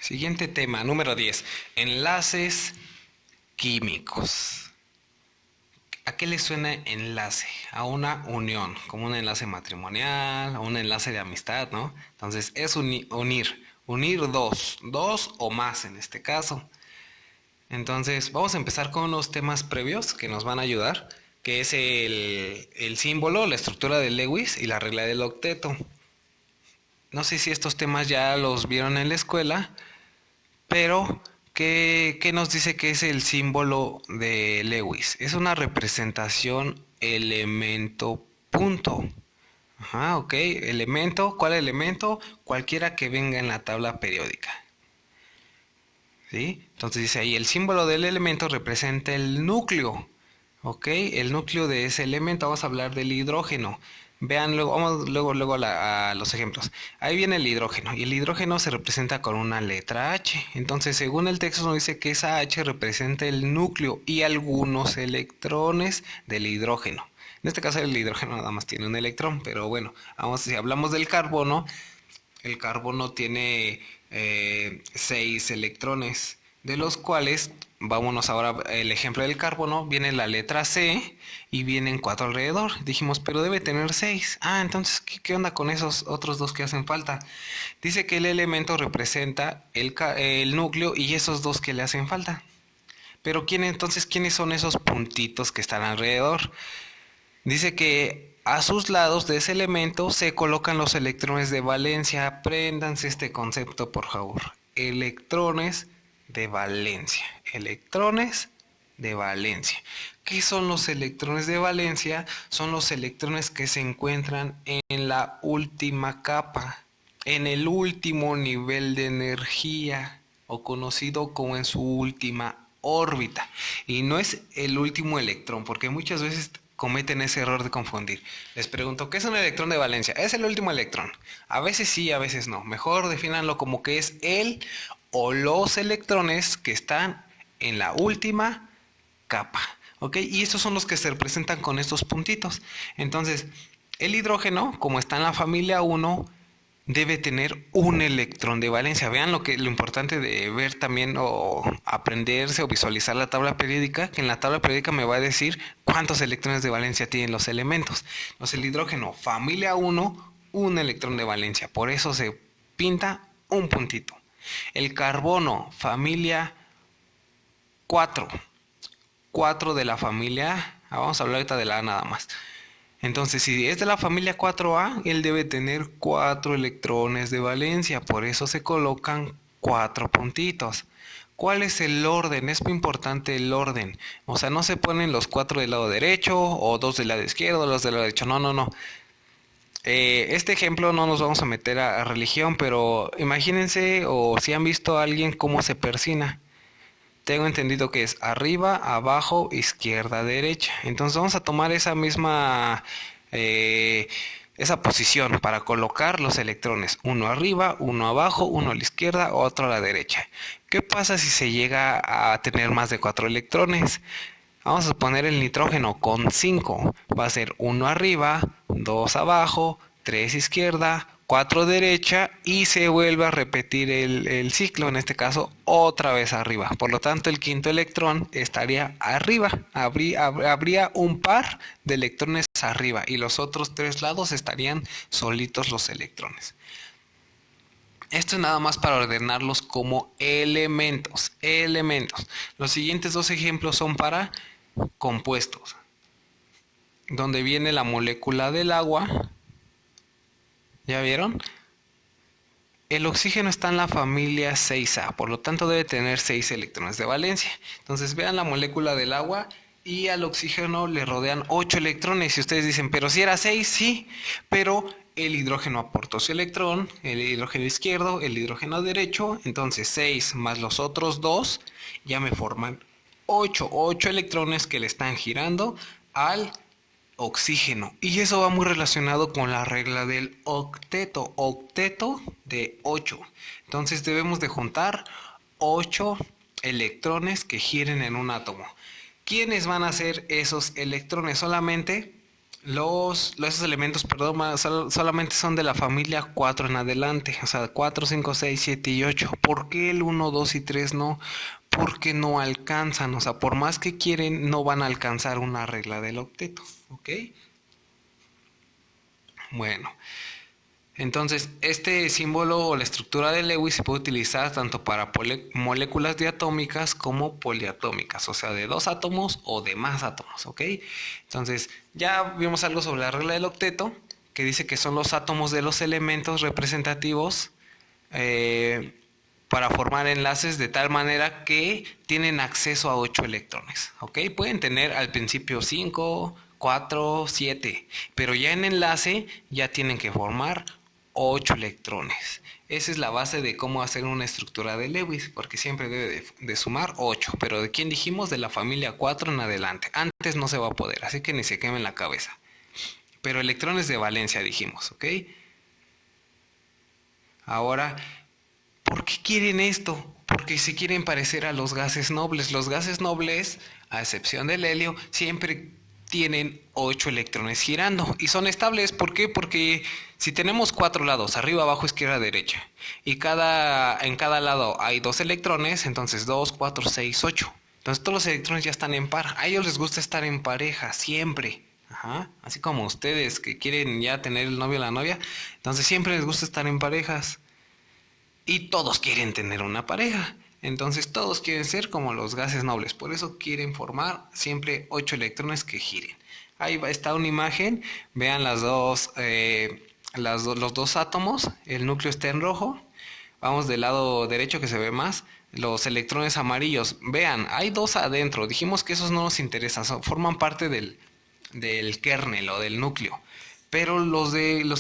Siguiente tema, número 10. Enlaces químicos. ¿A qué le suena enlace? A una unión, como un enlace matrimonial, a un enlace de amistad, ¿no? Entonces es unir dos o más en este caso. Entonces vamos a empezar con unos temas previos que nos van a ayudar, que es el símbolo, la estructura de Lewis y la regla del octeto. No sé si estos temas ya los vieron en la escuela, pero ¿qué nos dice que es el símbolo de Lewis? Es una representación elemento punto. Ajá, ok. Elemento, ¿cuál elemento? Cualquiera que venga en la tabla periódica. ¿Sí? Entonces dice ahí, el símbolo del elemento representa el núcleo. Ok, el núcleo de ese elemento, vamos a hablar del hidrógeno. Vean, luego, vamos luego a los ejemplos. Ahí viene el hidrógeno y el hidrógeno se representa con una letra H. Entonces, según el texto nos dice que esa H representa el núcleo y algunos electrones del hidrógeno. En este caso el hidrógeno nada más tiene un electrón, pero bueno, si hablamos del carbono, el carbono tiene 6 electrones, de los cuales, vámonos ahora, el ejemplo del carbono, viene la letra C y vienen 4 alrededor. Dijimos, pero debe tener 6. Ah, entonces, ¿qué onda con esos otros dos que hacen falta? Dice que el elemento representa el núcleo y esos dos que le hacen falta. Pero ¿quiénes son esos puntitos que están alrededor? Dice que a sus lados de ese elemento se colocan los electrones de valencia. Apréndanse este concepto, por favor. Electrones de valencia. Electrones de valencia. ¿Qué son los electrones de valencia? Son los electrones que se encuentran en la última capa, en el último nivel de energía, o conocido como en su última órbita. Y no es el último electrón, porque muchas veces cometen ese error de confundir. Les pregunto, ¿qué es un electrón de valencia? Es el último electrón. A veces sí, a veces no. Mejor defínanlo como que es el o los electrones que están en la última capa. ¿Ok? Y estos son los que se representan con estos puntitos. Entonces, el hidrógeno, como está en la familia 1, debe tener un electrón de valencia. Vean lo importante de ver también o aprenderse o visualizar la tabla periódica, que en la tabla periódica me va a decir cuántos electrones de valencia tienen los elementos. Entonces el hidrógeno, familia 1, un electrón de valencia. Por eso se pinta un puntito. El carbono, familia 4. 4 de la familia A. Vamos a hablar ahorita de la A nada más. Entonces, si es de la familia 4A, él debe tener 4 electrones de valencia, por eso se colocan 4 puntitos. ¿Cuál es el orden? Es muy importante el orden. O sea, no se ponen los 4 del lado derecho o 2 del lado izquierdo o los del lado derecho. No, no, no. Este ejemplo no nos vamos a meter a religión, pero imagínense o si han visto a alguien cómo se persina. Tengo entendido que es arriba, abajo, izquierda, derecha. Entonces vamos a tomar esa posición para colocar los electrones. Uno arriba, uno abajo, uno a la izquierda, otro a la derecha. ¿Qué pasa si se llega a tener más de 4 electrones? Vamos a poner el nitrógeno con 5. Va a ser 1 arriba, 2 abajo, 3 izquierda, 4 derecha y se vuelve a repetir el ciclo, en este caso otra vez arriba. Por lo tanto, el quinto electrón estaría arriba. Habría un par de electrones arriba y los otros 3 lados estarían solitos los electrones. Esto es nada más para ordenarlos como elementos. Los siguientes 2 ejemplos son para compuestos, donde viene la molécula del agua. ¿Ya vieron? El oxígeno está en la familia 6A, por lo tanto debe tener 6 electrones de valencia. Entonces vean la molécula del agua y al oxígeno le rodean 8 electrones. Y ustedes dicen, pero si era 6, sí, pero el hidrógeno aportó su electrón, el hidrógeno izquierdo, el hidrógeno derecho, entonces 6 más los otros 2 ya me forman 8 electrones que le están girando al oxígeno. Y eso va muy relacionado con la regla del octeto. Octeto de 8. Entonces debemos de juntar 8 electrones que giren en un átomo. ¿Quiénes van a ser esos electrones? Solamente Esos elementos, perdón, solamente son de la familia 4 en adelante, o sea, 4, 5, 6, 7 y 8. ¿Por qué el uno, 2 y 3 no? Porque no alcanzan, o sea, por más que quieren, no van a alcanzar una regla del octeto, ¿ok? Bueno, entonces este símbolo o la estructura de Lewis se puede utilizar tanto para moléculas diatómicas como poliatómicas, o sea, de dos átomos o de más átomos, ¿ok? Entonces ya vimos algo sobre la regla del octeto, que dice que son los átomos de los elementos representativos eh, para formar enlaces de tal manera que tienen acceso a 8 electrones, ¿ok? Pueden tener al principio 5, 4, 7, pero ya en enlace ya tienen que formar 8 electrones. Esa es la base de cómo hacer una estructura de Lewis, porque siempre debe de sumar 8, pero ¿de quién dijimos? De la familia 4 en adelante. Antes no se va a poder, así que ni se quemen la cabeza. Pero electrones de valencia dijimos, ¿ok? Ahora, ¿por qué quieren esto? Porque se quieren parecer a los gases nobles. Los gases nobles, a excepción del helio, siempre tienen 8 electrones girando y son estables. ¿Por qué? Porque si tenemos 4 lados, arriba, abajo, izquierda, derecha, y en cada lado hay 2 electrones, entonces 2, 4, 6, 8. Entonces todos los electrones ya están en par. A ellos les gusta estar en pareja, siempre. Ajá. Así como ustedes que quieren ya tener el novio o la novia, entonces siempre les gusta estar en parejas. Y todos quieren tener una pareja. Entonces todos quieren ser como los gases nobles. Por eso quieren formar siempre 8 electrones que giren. Ahí está una imagen. Vean los dos átomos. El núcleo está en rojo. Vamos del lado derecho que se ve más. Los electrones amarillos. Vean, hay dos adentro. Dijimos que esos no nos interesan. Forman parte del kernel o del núcleo. Pero los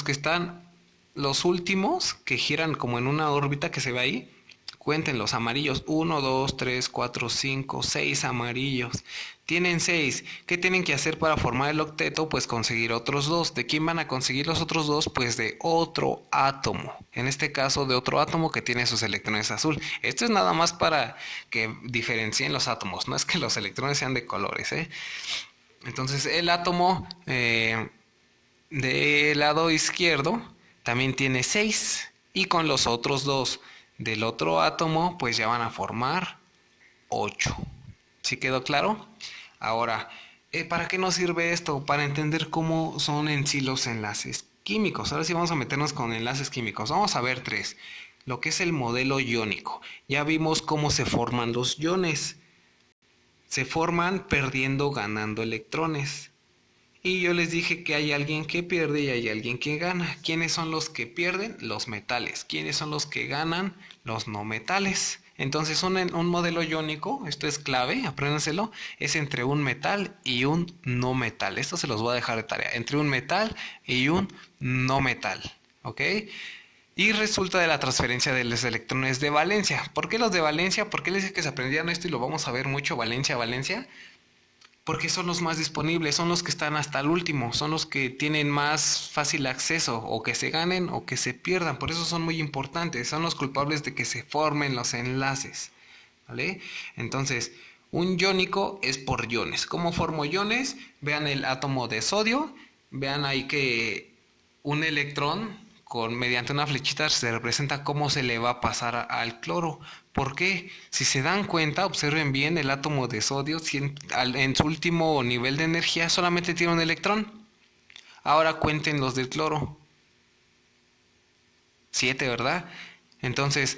que están, los últimos que giran como en una órbita que se ve ahí, cuenten los amarillos. 1, 2, 3, 4, 5, 6 amarillos. Tienen 6. ¿Qué tienen que hacer para formar el octeto? Pues conseguir otros 2. ¿De quién van a conseguir los otros 2? Pues de otro átomo. En este caso, de otro átomo que tiene sus electrones azul. Esto es nada más para que diferencien los átomos. No es que los electrones sean de colores, ¿eh? Entonces, el átomo del lado izquierdo también tiene 6. Y con los otros 2 del otro átomo, pues ya van a formar 8. ¿Sí quedó claro? Ahora, ¿para qué nos sirve esto? Para entender cómo son en sí los enlaces químicos. Ahora sí vamos a meternos con enlaces químicos. Vamos a ver 3. Lo que es el modelo iónico. Ya vimos cómo se forman los iones. Se forman perdiendo, ganando electrones. Y yo les dije que hay alguien que pierde y hay alguien que gana. ¿Quiénes son los que pierden? Los metales. ¿Quiénes son los que ganan? Los no metales. Entonces un modelo iónico, esto es clave, apréndanselo, es entre un metal y un no metal. Esto se los voy a dejar de tarea. Entre un metal y un no metal. ¿Ok? Y resulta de la transferencia de los electrones de valencia. ¿Por qué los de valencia? ¿Por qué les dije que se aprendieran esto y lo vamos a ver mucho, valencia, valencia? Porque son los más disponibles, son los que están hasta el último, son los que tienen más fácil acceso, o que se ganen o que se pierdan. Por eso son muy importantes, son los culpables de que se formen los enlaces. ¿Vale? Entonces, un iónico es por iones. ¿Cómo formo iones? Vean el átomo de sodio, vean ahí que un electrón mediante una flechita se representa cómo se le va a pasar al cloro. ¿Por qué? Si se dan cuenta, observen bien el átomo de sodio, en su último nivel de energía solamente tiene un electrón. Ahora cuenten los del cloro. 7, ¿verdad? Entonces,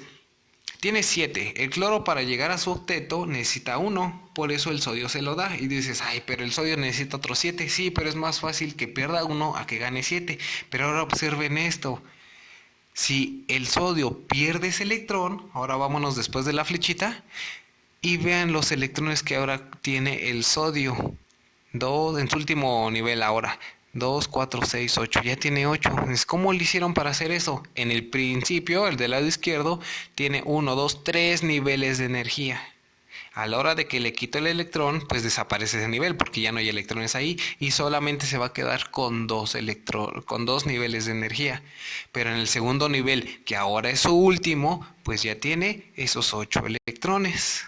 tiene 7. El cloro para llegar a su octeto necesita 1. Por eso el sodio se lo da. Y dices, ay, pero el sodio necesita otros 7. Sí, pero es más fácil que pierda 1 a que gane 7. Pero ahora observen esto. Si el sodio pierde ese electrón, ahora vámonos después de la flechita, y vean los electrones que ahora tiene el sodio. 2 en su último nivel ahora. 2, 4, 6, 8. Ya tiene 8. ¿Cómo le hicieron para hacer eso? En el principio, el del lado izquierdo, tiene 1, 2, 3 niveles de energía. A la hora de que le quito el electrón, pues desaparece ese nivel porque ya no hay electrones ahí y solamente se va a quedar con dos niveles de energía. Pero en el segundo nivel, que ahora es su último, pues ya tiene esos 8 electrones.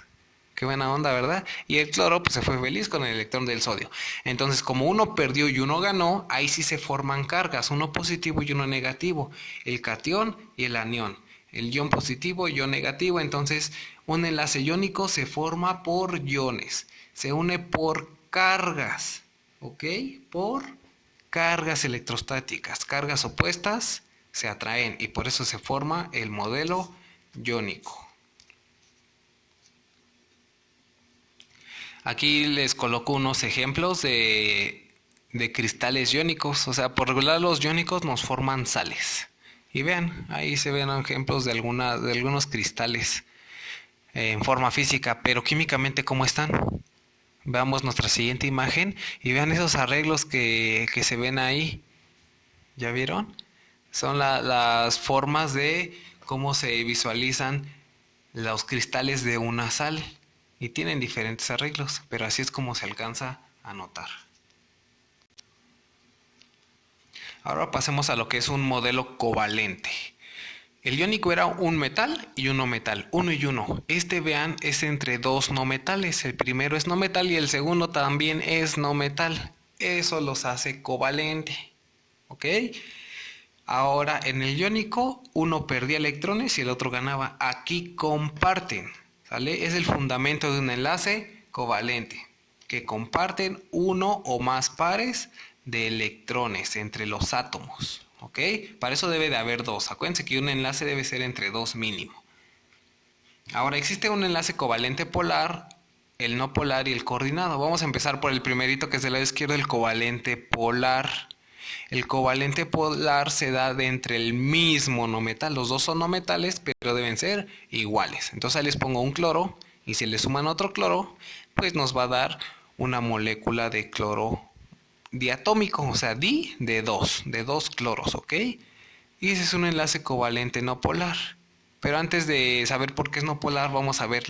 Qué buena onda, ¿verdad? Y el cloro pues se fue feliz con el electrón del sodio. Entonces, como uno perdió y uno ganó, ahí sí se forman cargas, uno positivo y uno negativo, el catión y el anión, el ion positivo y ion negativo. Entonces, un enlace iónico se forma por iones, se une por cargas, ¿ok? Por cargas electrostáticas, cargas opuestas se atraen y por eso se forma el modelo iónico. Aquí les coloco unos ejemplos de cristales iónicos. O sea, por regular los iónicos nos forman sales. Y vean, ahí se ven ejemplos de algunos cristales en forma física, pero químicamente ¿cómo están? Veamos nuestra siguiente imagen y vean esos arreglos que se ven ahí. ¿Ya vieron? Son las formas de cómo se visualizan los cristales de una sal. Y tienen diferentes arreglos, pero así es como se alcanza a notar. Ahora pasemos a lo que es un modelo covalente. El iónico era un metal y un no metal, uno y uno. Este, vean, es entre dos no metales. El primero es no metal y el segundo también es no metal. Eso los hace covalente. ¿Ok? Ahora, en el iónico, uno perdía electrones y el otro ganaba. Aquí comparten. ¿Sale? Es el fundamento de un enlace covalente, que comparten uno o más pares de electrones entre los átomos. ¿Ok? Para eso debe de haber dos. Acuérdense que un enlace debe ser entre dos mínimo. Ahora, existe un enlace covalente polar, el no polar y el coordinado. Vamos a empezar por el primerito, que es del lado izquierdo, el covalente polar. El covalente polar se da de entre el mismo no metal. Los dos son no metales, pero deben ser iguales. Entonces ahí les pongo un cloro y si le suman otro cloro, pues nos va a dar una molécula de cloro diatómico, o sea, de dos cloros, ¿ok? Y ese es un enlace covalente no polar. Pero antes de saber por qué es no polar, vamos a ver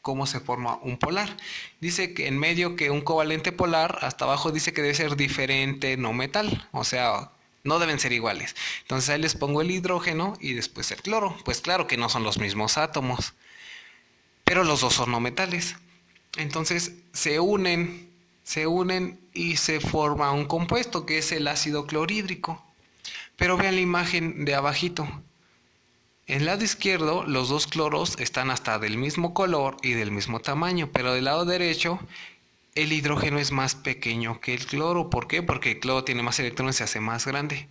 cómo se forma un polar. Dice que en medio que un covalente polar, hasta abajo dice que debe ser diferente no metal, o sea, no deben ser iguales. Entonces ahí les pongo el hidrógeno y después el cloro. Pues claro que no son los mismos átomos, pero los dos son no metales. Entonces se unen y se forma un compuesto que es el ácido clorhídrico. Pero vean la imagen de abajito. En el lado izquierdo, los dos cloros están hasta del mismo color y del mismo tamaño, pero del lado derecho, el hidrógeno es más pequeño que el cloro. ¿Por qué? Porque el cloro tiene más electrones y se hace más grande.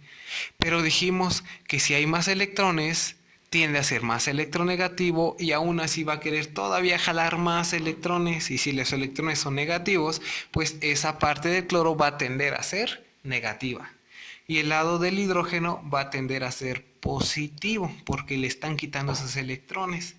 Pero dijimos que si hay más electrones, tiende a ser más electronegativo y aún así va a querer todavía jalar más electrones. Y si los electrones son negativos, pues esa parte del cloro va a tender a ser negativa. Y el lado del hidrógeno va a tender a ser positivo porque le están quitando esos electrones.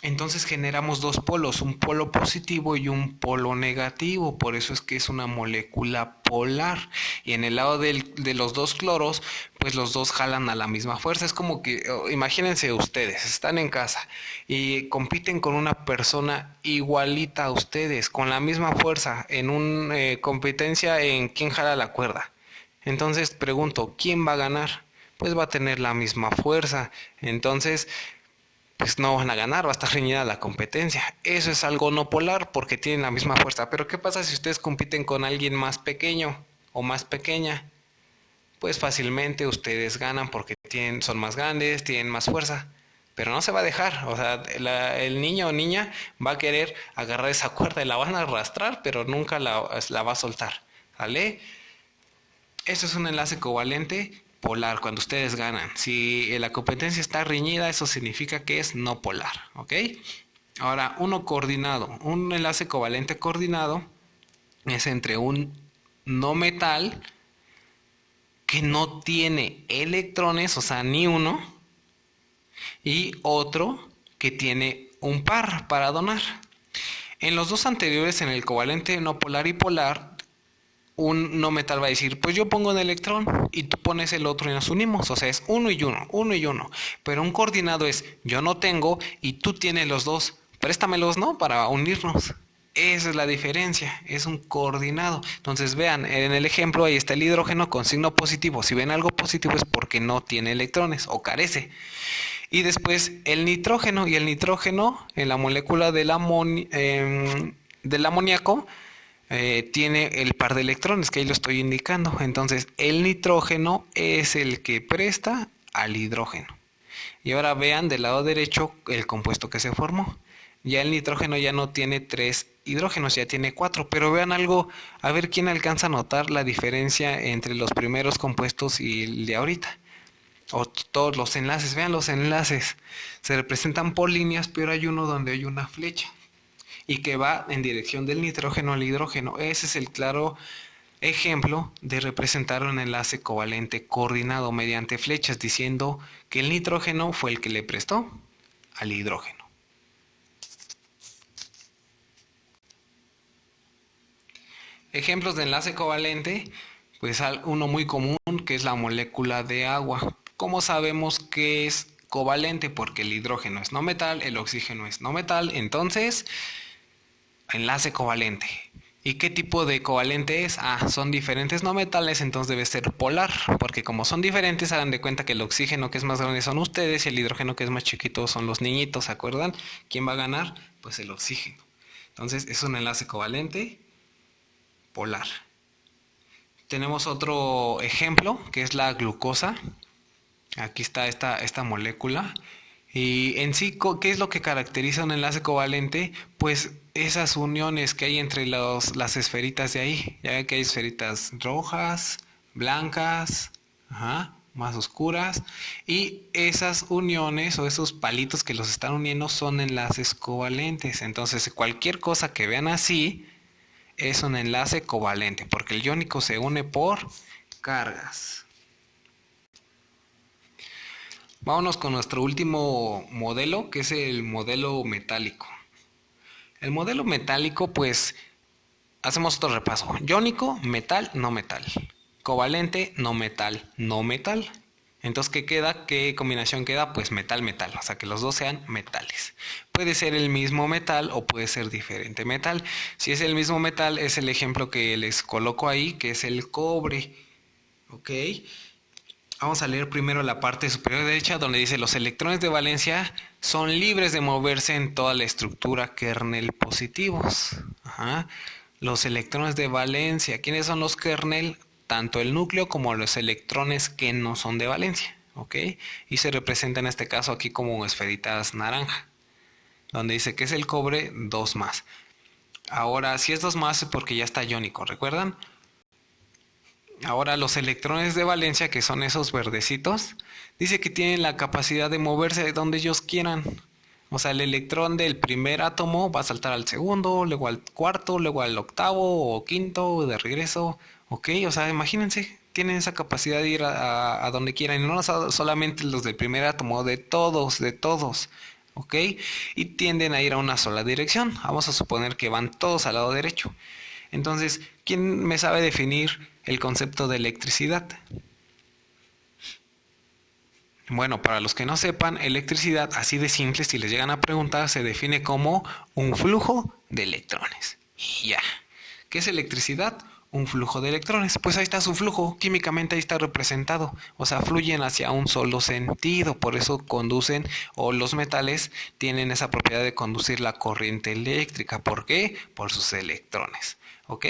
Entonces generamos dos polos, un polo positivo y un polo negativo. Por eso es que es una molécula polar. Y en el lado de los dos cloros, pues los dos jalan a la misma fuerza. Es como que, imagínense ustedes, están en casa y compiten con una persona igualita a ustedes, con la misma fuerza, en una competencia en quién jala la cuerda. Entonces pregunto, ¿quién va a ganar? Pues va a tener la misma fuerza. Entonces, pues no van a ganar, va a estar reñida la competencia. Eso es algo no polar porque tienen la misma fuerza. Pero ¿qué pasa si ustedes compiten con alguien más pequeño o más pequeña? Pues fácilmente ustedes ganan porque son más grandes, tienen más fuerza. Pero no se va a dejar. O sea, el niño o niña va a querer agarrar esa cuerda y la van a arrastrar, pero nunca la va a soltar. ¿Vale? Eso es un enlace covalente polar cuando ustedes ganan. Si la competencia está reñida, eso significa que es no polar, ¿ok? Ahora, uno coordinado. Un enlace covalente coordinado es entre un no metal que no tiene electrones, o sea, ni uno, y otro que tiene un par para donar. En los dos anteriores, en el covalente no polar y polar, un no metal va a decir, pues yo pongo un electrón y tú pones el otro y nos unimos. O sea, es uno y uno, uno y uno. Pero un coordinado es, yo no tengo y tú tienes los dos. Préstamelos, ¿no? Para unirnos. Esa es la diferencia, es un coordinado. Entonces vean, en el ejemplo ahí está el hidrógeno con signo positivo. Si ven algo positivo es porque no tiene electrones o carece. Y después el nitrógeno, y el nitrógeno en la molécula del amoníaco tiene el par de electrones, que ahí lo estoy indicando. Entonces el nitrógeno es el que presta al hidrógeno. Y ahora vean del lado derecho el compuesto que se formó. Ya el nitrógeno ya no tiene 3 hidrógenos, ya tiene 4. Pero vean algo, a ver quién alcanza a notar la diferencia entre los primeros compuestos y el de ahorita. O todos los enlaces, vean los enlaces. Se representan por líneas, pero hay uno donde hay una flecha. Y que va en dirección del nitrógeno al hidrógeno. Ese es el claro ejemplo de representar un enlace covalente coordinado mediante flechas, diciendo que el nitrógeno fue el que le prestó al hidrógeno. Ejemplos de enlace covalente, pues uno muy común que es la molécula de agua. ¿Cómo sabemos que es covalente? Porque el hidrógeno es no metal, el oxígeno es no metal, entonces enlace covalente. ¿Y qué tipo de covalente es? Son diferentes no metales, entonces debe ser polar, porque como son diferentes, hagan de cuenta que el oxígeno que es más grande son ustedes y el hidrógeno que es más chiquito son los niñitos, ¿se acuerdan? ¿Quién va a ganar? Pues el oxígeno. Entonces es un enlace covalente polar. Tenemos otro ejemplo que es la glucosa. Aquí está esta molécula. Y en sí, ¿qué es lo que caracteriza un enlace covalente? Pues esas uniones que hay entre las esferitas de ahí. Ya ven que hay esferitas rojas, blancas, más oscuras. Y esas uniones o esos palitos que los están uniendo son enlaces covalentes. Entonces, cualquier cosa que vean así es un enlace covalente, porque el iónico se une por cargas. Vámonos con nuestro último modelo, que es el modelo metálico. El modelo metálico, pues, hacemos otro repaso. Iónico, metal, no metal. Covalente, no metal, no metal. Entonces, ¿qué queda? ¿Qué combinación queda? Pues metal, metal. O sea, que los dos sean metales. Puede ser el mismo metal o puede ser diferente metal. Si es el mismo metal, es el ejemplo que les coloco ahí, que es el cobre. ¿Ok? Vamos a leer primero la parte superior derecha donde dice los electrones de valencia son libres de moverse en toda la estructura kernel positivos. Los electrones de valencia, ¿quiénes son los kernel? Tanto el núcleo como los electrones que no son de valencia. ¿Ok? Y se representa en este caso aquí como esferitas naranja, donde dice que es el cobre 2 más. Ahora, si es 2 más es porque ya está iónico, ¿recuerdan? Ahora los electrones de valencia, que son esos verdecitos, dice que tienen la capacidad de moverse de donde ellos quieran. O sea, el electrón del primer átomo va a saltar al segundo, luego al cuarto, luego al octavo o quinto, de regreso. ¿Ok? O sea, imagínense, tienen esa capacidad de ir a donde quieran. Y no solamente los del primer átomo, de todos, de todos. ¿Ok? Y tienden a ir a una sola dirección. Vamos a suponer que van todos al lado derecho. Entonces, ¿quién me sabe definir el concepto de electricidad? Bueno, para los que no sepan, electricidad, así de simple, si les llegan a preguntar, se define como un flujo de electrones. Y ya. ¿Qué es electricidad? Un flujo de electrones. Pues ahí está su flujo, químicamente ahí está representado. O sea, fluyen hacia un solo sentido, por eso conducen, o los metales tienen esa propiedad de conducir la corriente eléctrica. ¿Por qué? Por sus electrones. ¿Ok?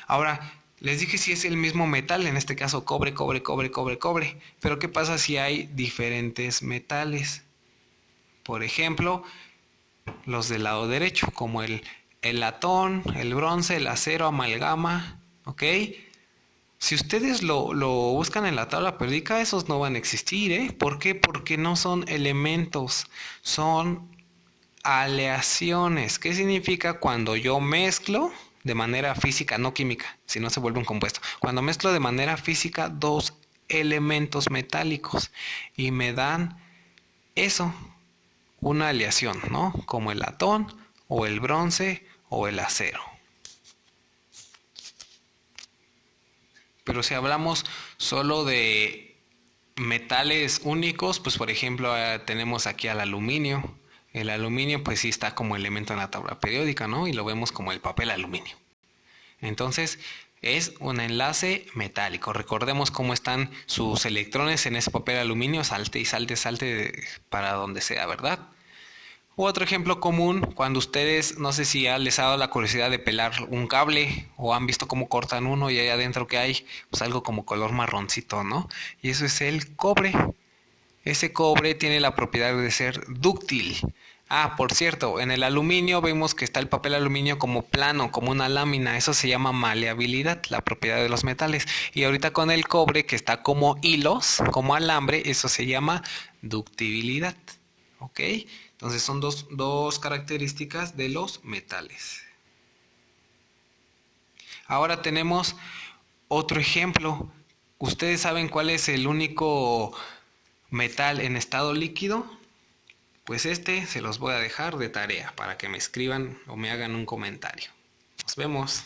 Ahora, les dije si es el mismo metal, en este caso cobre, cobre, cobre, cobre, cobre. Pero ¿qué pasa si hay diferentes metales? Por ejemplo, los del lado derecho, como el latón, el bronce, el acero, amalgama. ¿Ok? Si ustedes lo buscan en la tabla periódica, esos no van a existir, ¿eh? ¿Por qué? Porque no son elementos, son aleaciones. ¿Qué significa cuando yo mezclo de manera física, no química, si no se vuelve un compuesto? Cuando mezclo de manera física dos elementos metálicos y me dan eso, una aleación, ¿no? Como el latón o el bronce o el acero. Pero si hablamos solo de metales únicos, pues por ejemplo tenemos aquí al aluminio. El aluminio pues sí está como elemento en la tabla periódica, ¿no? Y lo vemos como el papel aluminio. Entonces, Es un enlace metálico. Recordemos cómo están sus electrones en ese papel aluminio, salte y salte, salte para donde sea, ¿verdad? Otro ejemplo común, cuando ustedes, no sé si ya les ha dado la curiosidad de pelar un cable o han visto cómo cortan uno y ahí adentro que hay, pues algo como color marroncito, ¿no? Y eso es el cobre. Ese cobre tiene la propiedad de ser dúctil. Ah, por cierto, en el aluminio vemos que está el papel aluminio como plano, como una lámina. Eso se llama maleabilidad, la propiedad de los metales. Y ahorita con el cobre que está como hilos, como alambre, eso se llama ductibilidad. ¿Ok? Entonces son dos características de los metales. Ahora tenemos otro ejemplo. ¿Ustedes saben cuál es el único metal en estado líquido? Pues se los voy a dejar de tarea para que me escriban o me hagan un comentario. Nos vemos.